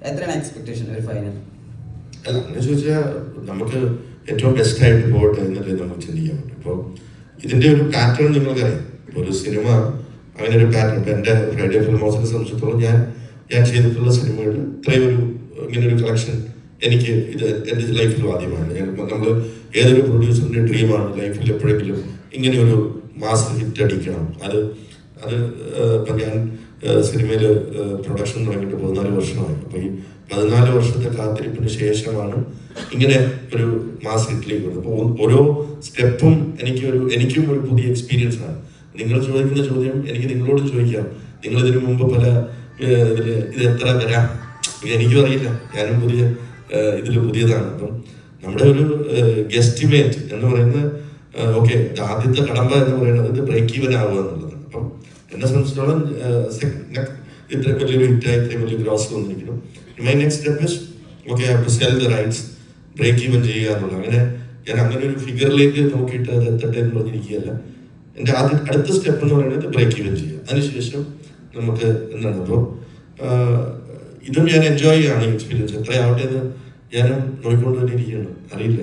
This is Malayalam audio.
എത്രയാണ് എക്സ്പെക്ടേഷൻ ഒരു ഫൈനൽ? അല്ല, അങ്ങനെ ചോദിച്ചാൽ നമുക്ക് ഏറ്റവും ബെസ്റ്റ് ആയിട്ട് പോകട്ടെ എന്നല്ലേ നമുക്ക് ചിന്തിക്കാൻ പറ്റും. ഇപ്പോൾ ഇതിന്റെ ഒരു പാറ്റേൺ നിങ്ങൾക്കറിയാം. ഇപ്പോൾ ഒരു സിനിമ അങ്ങനെ ഒരു പാറ്റേൺ, ഇപ്പം എൻ്റെ ഫ്രൈഡേ ഫിലിം ഹൗസിനെ സംബന്ധിച്ചിടത്തോളം ഞാൻ ചെയ്തിട്ടുള്ള സിനിമകളിൽ ഇത്രയും ഇങ്ങനെ ഒരു കളക്ഷൻ എനിക്ക് ഇത് എൻ്റെ ലൈഫിൽ ആദ്യമാണ്. നമ്മൾ ഏതൊരു പ്രൊഡ്യൂസറിൻ്റെ ഡ്രീമാണ് ലൈഫിൽ എപ്പോഴെങ്കിലും ഇങ്ങനെ ഒരു മാസ് ഹിറ്റ് അടിക്കണം. അത് ഇപ്പം ഞാൻ സിനിമയിൽ പ്രൊഡക്ഷൻ തുടങ്ങിയിട്ട് 14 വർഷമായി. അപ്പോൾ ഈ 14 വർഷത്തെ കാത്തിരിപ്പിന് ശേഷമാണ് ഇങ്ങനെ ഒരു മാസ് ഹിറ്റിലേക്ക് വരുന്നത്. അപ്പോൾ ഓരോ സ്റ്റെപ്പും എനിക്കും ഒരു പുതിയ എക്സ്പീരിയൻസ് ആണ്. നിങ്ങൾ ചോദിക്കുന്ന ചോദ്യം എനിക്ക് നിങ്ങളോട് ചോദിക്കാം. നിങ്ങൾ ഇതിനു മുമ്പ് പല ഇത് എത്ര വരാം എനിക്കും അറിയില്ല. ഞാനും പുതിയതാണ്. അപ്പം നമ്മുടെ ഒരു ഗെസ്റ്റിമേറ്റ് എന്ന് പറയുന്നത് ഓക്കെ, ആദ്യത്തെ കടമ്പ എന്ന് പറയുന്നത് ഇത് ബ്രേക്ക് ഈവൻ ആവുക എന്നുള്ളതാണ്. അപ്പം എന്നെ സംബന്ധിച്ചിടത്തോളം ഇത്രയും വലിയൊരു ഹിറ്റായി ഇത്രയും വലിയ ഗ്രോസ് വന്നിരിക്കുന്നു. My next step is okay, I have to sell the rights, break even ചെയ്യുക എന്നുള്ളത്. ഞാൻ അങ്ങനെ ഒരു ഫിഗറിലേക്ക് നോക്കിയിട്ട് അത് എത്തട്ടെ എന്ന് പറഞ്ഞിരിക്കുകയല്ല. എൻ്റെ അടുത്ത സ്റ്റെപ്പ് എന്ന് പറയുന്നത് ബ്രേക്ക് ഈവൻ ചെയ്യുക. അതിനുശേഷം നമുക്ക് എന്താണ്, അപ്പോൾ ഇതും ഞാൻ എൻജോയ് ചെയ്യാണ് എക്സ്പീരിയൻസ്. എത്രയാവട്ടെ എന്ന് ഞാനും നോക്കിക്കൊണ്ട് തന്നെ ഇരിക്കുകയാണ്. അറിയില്ല.